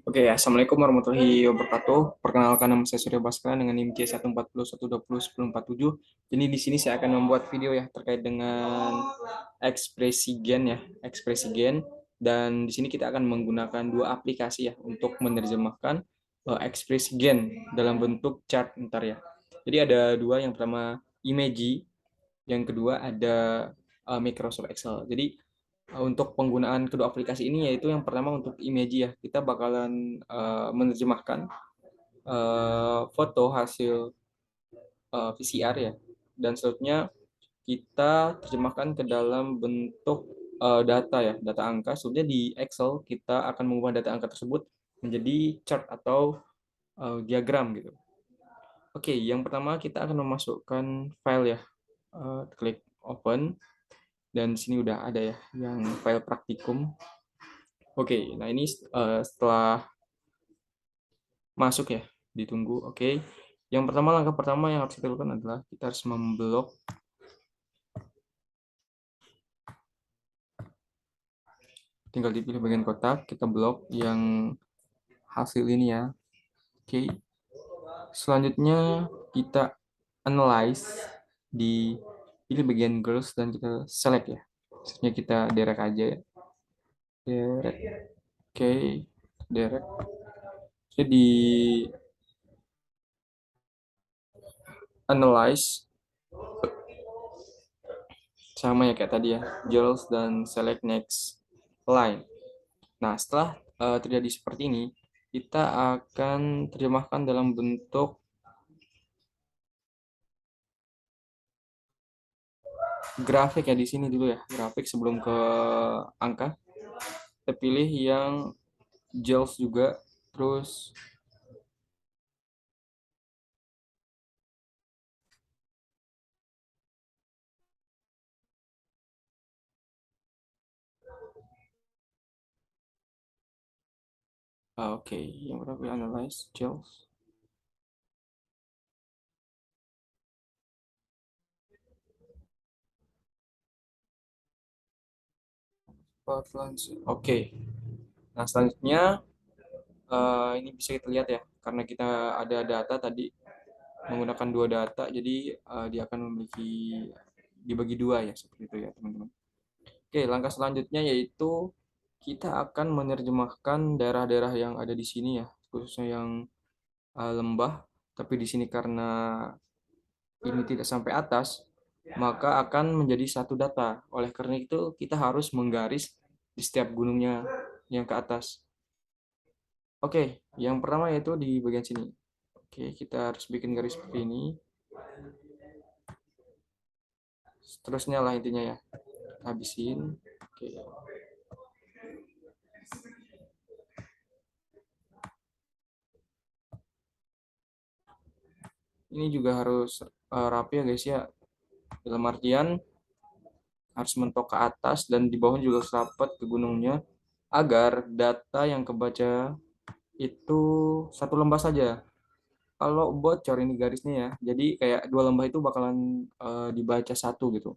Oke, assalamualaikum warahmatullahi wabarakatuh. Perkenalkan, nama saya Surya Baskara dengan NIM J14012011047. Jadi di sini saya akan membuat video ya terkait dengan ekspresi gen ya, ekspresi gen. Dan di sini kita akan menggunakan dua aplikasi ya untuk menerjemahkan ekspresi gen dalam bentuk chart ntar ya. Jadi ada dua, yang pertama Imagy, yang kedua ada Microsoft Excel. Jadi untuk penggunaan kedua aplikasi ini, yaitu yang pertama untuk Imagy ya, kita bakalan menerjemahkan foto hasil VCR ya, dan selanjutnya kita terjemahkan ke dalam bentuk data ya, data angka. Selanjutnya di Excel kita akan mengubah data angka tersebut menjadi chart atau diagram gitu. Oke, yang pertama kita akan memasukkan file ya. Klik open, dan di sini udah ada ya yang file praktikum. Oke, nah ini setelah masuk ya, ditunggu. Oke, yang pertama, langkah pertama yang harus kita lakukan adalah kita harus memblok. Tinggal dipilih bagian kotak, kita blok yang hasil ini ya. Oke, selanjutnya kita analyze, di pilih bagian girls dan kita select ya. Selanjutnya kita derek aja ya. Derek. Oke, derek. Jadi analyze sama ya kayak tadi ya, girls dan select next line. Nah, setelah terjadi seperti ini, kita akan terjemahkan dalam bentuk grafik ya. Di sini dulu ya, grafik sebelum ke angka. Kita pilih yang girls juga, terus oke, yang berapa, analyze girls. Oke, nah selanjutnya ini bisa kita lihat ya, karena kita ada data tadi menggunakan dua data, jadi dia akan memiliki, dibagi dua ya, seperti itu ya teman-teman. Oke, langkah selanjutnya yaitu kita akan menerjemahkan daerah-daerah yang ada di sini ya, khususnya yang lembah. Tapi di sini karena ini tidak sampai atas, maka akan menjadi satu data. Oleh karena itu kita harus menggaris di setiap gunungnya yang ke atas. Oke, yang pertama yaitu di bagian sini. Oke, kita harus bikin garis seperti ini. Seterusnya lah intinya ya. Habisin. Oke. Ini juga harus rapi ya guys ya. Dalam artian harus mentok ke atas dan di bawahnya juga rapat ke gunungnya, agar data yang kebaca itu satu lembah saja. Kalau bocor ini garisnya ya, jadi kayak dua lembah itu bakalan dibaca satu gitu.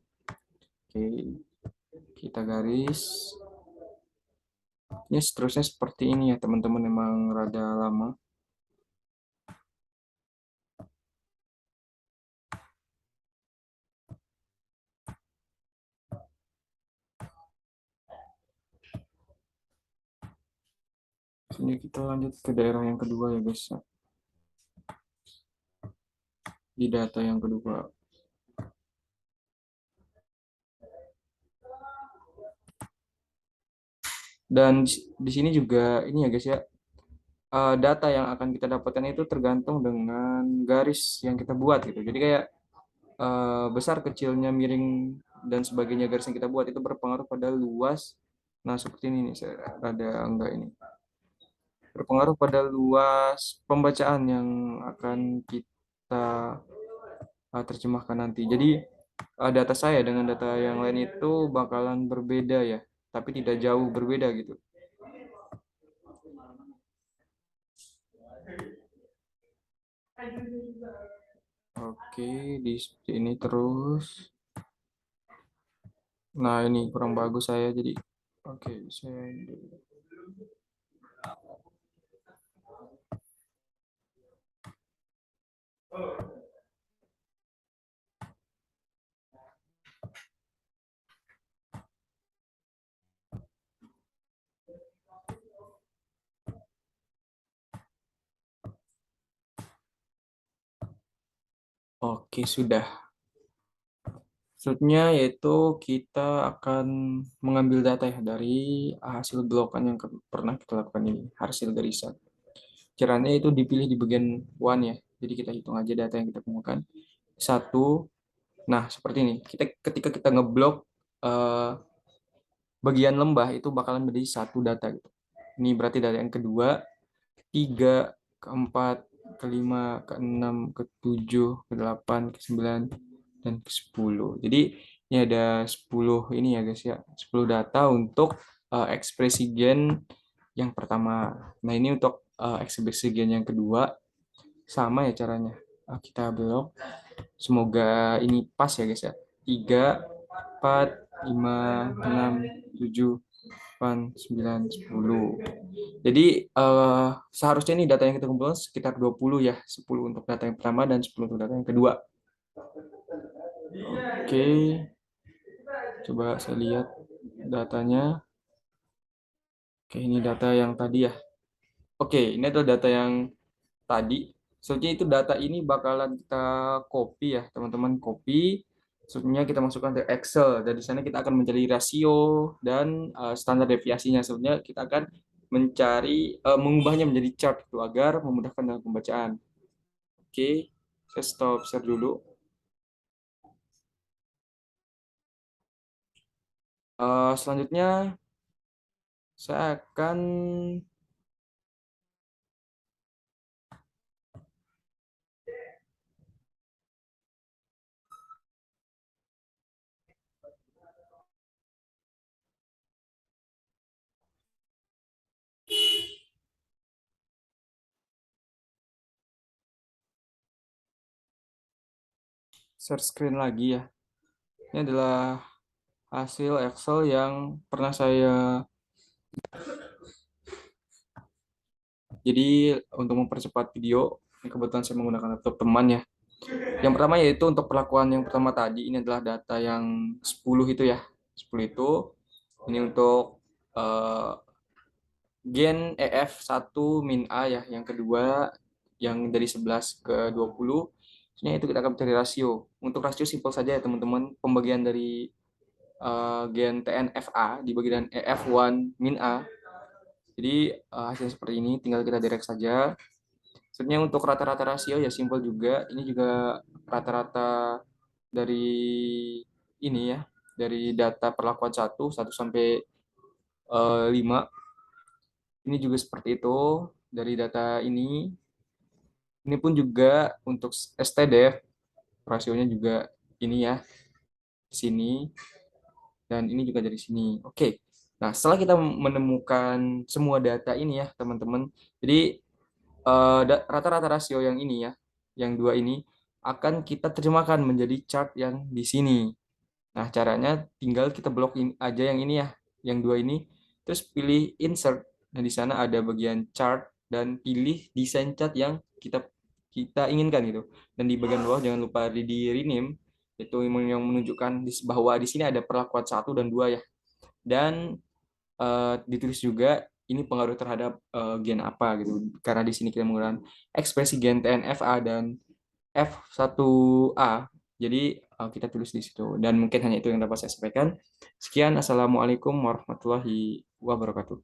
Oke, kita garis. Ini seterusnya seperti ini ya teman-teman, emang rada lama. Sini kita lanjut ke daerah yang kedua ya guys ya. Di data yang kedua. Dan di sini juga ini ya guys ya, data yang akan kita dapatkan itu tergantung dengan garis yang kita buat gitu. Jadi kayak besar kecilnya, miring dan sebagainya garis yang kita buat itu berpengaruh pada luas. Nah, seperti ini nih, saya ada enggak ini. Berpengaruh pada luas pembacaan yang akan kita terjemahkan nanti. Jadi data saya dengan data yang lain itu bakalan berbeda ya, tapi tidak jauh berbeda gitu. Oke, di seperti ini terus. Nah, ini kurang bagus saya, jadi oke, saya Oke, sudah. Selanjutnya yaitu kita akan mengambil data ya dari hasil blokan yang pernah kita lakukan ini, hasil dari set. Caranya itu dipilih di bagian one ya. Jadi kita hitung aja data yang kita temukan. Satu, nah seperti ini. Ketika kita ngeblok eh, bagian lembah itu bakalan menjadi satu data gitu. Ini berarti data yang kedua, tiga, keempat, kelima, keenam, ketujuh, kedelapan, kesembilan, dan ke-10. Jadi ini ada 10 ini ya guys ya, 10 data untuk ekspresi gen yang pertama. Nah ini untuk ekspresi gen yang kedua, sama ya caranya. Kita blok, semoga ini pas ya guys ya. 3, 4, 5, 6, 7, 8, 9, 10. Jadi seharusnya ini data yang kita kumpulkan sekitar 20 ya. 10 untuk data yang pertama dan 10 untuk data yang kedua. Oke, coba saya lihat datanya. Oke, ini data yang tadi ya. Oke, ini adalah data yang tadi. Selanjutnya itu data ini bakalan kita copy ya, teman-teman, copy. Selanjutnya kita masukkan ke Excel. Dan di sana kita akan mencari rasio dan standar deviasinya. Selanjutnya kita akan mencari mengubahnya menjadi chart itu agar memudahkan dalam pembacaan. Oke, saya stop share dulu. Selanjutnya saya akan share screen lagi ya. Ini adalah hasil Excel yang pernah saya. Jadi untuk mempercepat video, kebetulan saya menggunakan laptop teman ya. Yang pertama yaitu untuk perlakuan yang pertama tadi, ini adalah data yang 10 itu ya. 10 itu ini untuk gen EF1 min A ya. Yang kedua yang dari 11 ke 20. Sebenarnya itu kita akan mencari rasio. Untuk rasio simpel saja ya teman-teman. Pembagian dari gen TNFA di bagian EF1 min A. Jadi hasilnya seperti ini, tinggal kita direct saja. Sebenarnya untuk rata-rata rasio ya simpel juga. Ini juga rata-rata dari ini ya, dari data perlakuan satu sampai 5. Ini juga seperti itu dari data ini. Ini pun juga untuk STDF rasionya juga ini ya, di sini, dan ini juga dari sini. Oke. Nah, setelah kita menemukan semua data ini ya, teman-teman. Jadi rata-rata rasio yang ini ya, yang dua ini akan kita terjemahkan menjadi chart yang di sini. Nah, caranya tinggal kita blok aja yang ini ya, yang dua ini, terus pilih insert. Nah, di sana ada bagian chart dan pilih desain chart yang kita kita inginkan gitu. Dan di bagian bawah jangan lupa di rename, itu yang menunjukkan bahwa di sini ada perlakuan satu dan dua ya. Dan ditulis juga ini pengaruh terhadap gen apa gitu. Karena di sini kita menggunakan ekspresi gen TNFA dan F1A. Jadi kita tulis di situ. Dan mungkin hanya itu yang dapat saya sampaikan. Sekian, Assalamualaikum warahmatullahi wabarakatuh.